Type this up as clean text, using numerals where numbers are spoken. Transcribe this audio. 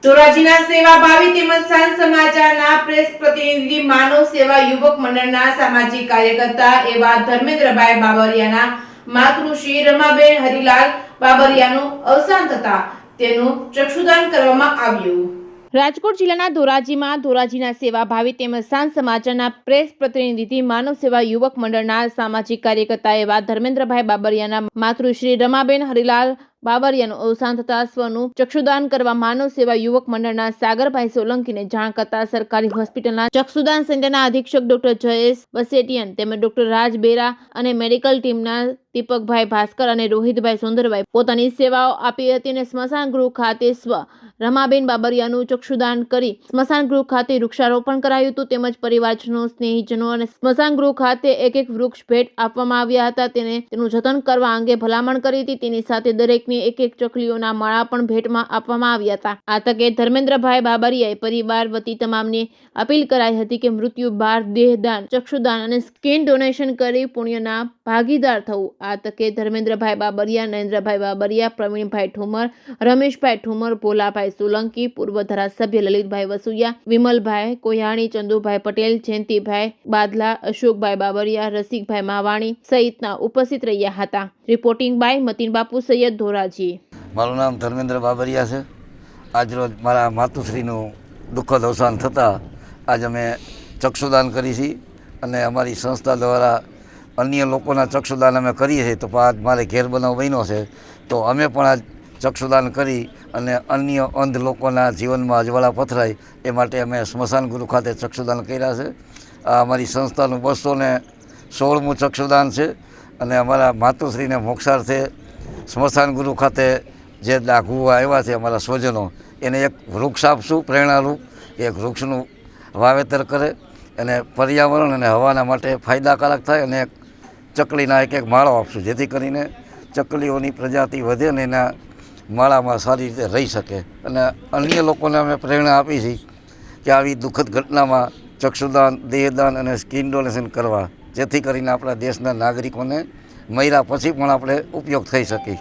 ધોરાજીના સેવાભાવી તેમજ સાંજ સમાચારના પ્રેસ પ્રતિનિધિ માનવ સેવા યુવક મંડળના સામાજિક કાર્યકર્તા એવા ધર્મેન્દ્રભાઈ બાબરિયાના માતૃશ્રી રમાબેન હરિલાલ બાબરિયાનું અવસાન થતા તેનું ચક્ષુદાન કરવામાં આવ્યું। રાજકોટ જિલ્લાના ધોરાજીમાં ધોરાજીના સેવાભાવી તેમજ સાંજ સમાચારના પ્રેસ પ્રતિનિધિ માનવ સેવા યુવક મંડળના સામાજિક કાર્યકર્તા એવા ધર્મેન્દ્રભાઈ બાબરિયાના માતૃશ્રી રમાબેન હરિલાલ બાબરિયાનું અવસાન થતા સ્વનું ચક્ષુદાન કરવા માનવ સેવા યુવક મંડળના સાગરભાઈ સોલંકીને જાણ કરતા સરકારી હોસ્પિટલના ચક્ષુદાન સેન્ટરના અધિક્ષક ડોક્ટર જયેશ બસેટિયન તેમજ ડોક્ટર રાજ બેરા અને મેડિકલ ટીમના દીપકભાઈ ભાસ્કર અને રોહિતભાઈ સુંદરભાઈ પોતાની સેવાઓ આપી હતી અને સ્મશાન ગૃહ ખાતે સ્વ રમાબેન બાબરિયાનું ચક્ષુદાન કરી સ્મશાન ગૃહ ખાતે વૃક્ષારોપણ કરાયું હતું તેમજ પરિવારજનો સ્નેહીજનો અને સ્મશાન ગૃહ ખાતે એક વૃક્ષ ભેટ આપવામાં આવ્યા હતા। તેનું જતન કરવા અંગે ભલામણ કરી હતી। તેની સાથે દરેકને એક ચકલીઓના માળા પણ ભેટમાં આપવામાં આવ્યા હતા। આ તકે ધર્મેન્દ્રભાઈ બાબરિયાએ પરિવાર વતી તમામને અપીલ કરાઈ હતી કે મૃત્યુ બાદ દેહદાન ચક્ષુદાન અને સ્કિન ડોનેશન કરી પુણ્યના ભાગીદાર થવું। આ તકે ધર્મેન્દ્રભાઈ બાબરિયા નરેન્દ્રભાઈ બાબરિયા પ્રવીણભાઈ ઠુમર રમેશભાઈ ઠુમર ભોલાભાઈ સોલંકી પૂર્વ ધારાસભ્ય લલિતભાઈ વસુયા વિમલભાઈ કોયાણી ચંદુભાઈ પટેલ જયંતિભાઈ બાદલા અશોકભાઈ બાબરિયા રસિકભાઈ માવાણી સહિતના ઉપસ્થિત રહ્યા હતા। રિપોર્ટિંગ બાય મતીન બાપુ સૈયદ ધોરાજી। મારું નામ ધર્મેન્દ્ર બાબરિયા છે। આજરોજ મારા માતુશ્રીનું દુઃખદ અવસાન થતાં આજ અમે ચક્ષુદાન કરી છીએ અને અમારી સંસ્થા દ્વારા અન્ય લોકોના ચક્ષુદાન અમે કરીએ છીએ। તો આજ મારે ઘેર બનાવ બન્યો છે તો અમે પણ આજ ચક્ષુદાન કરી અને અન્ય અંધ લોકોના જીવનમાં અજવાળા પથરાય એ માટે અમે સ્મશાન ગૃહ ખાતે ચક્ષુદાન કર્યા છે। આ અમારી સંસ્થાનું 216મું ચક્ષુદાન છે અને અમારા માતુશ્રીને મોક્ષાર્થે સ્મશાન ગૃહ ખાતે જે લાઘુવા આવ્યા છે અમારા સ્વજનો એને એક વૃક્ષ આપશું પ્રેરણારૂપ, એક વૃક્ષનું વાવેતર કરે અને પર્યાવરણ અને હવાના માટે ફાયદાકારક થાય અને એક ચકલીના એક માળો આપશું જેથી કરીને ચકલીઓની પ્રજાતિ વધે અને એના માળામાં સારી રીતે રહી શકે। અને અન્ય લોકોને અમે પ્રેરણા આપી છે કે આવી દુઃખદ ઘટનામાં ચક્ષુદાન, દેહદાન અને સ્કિન ડોનેશન કરવા જેથી કરીને આપણા દેશના નાગરિકોને મર્યા પછી પણ આપણે ઉપયોગ થઈ શકે।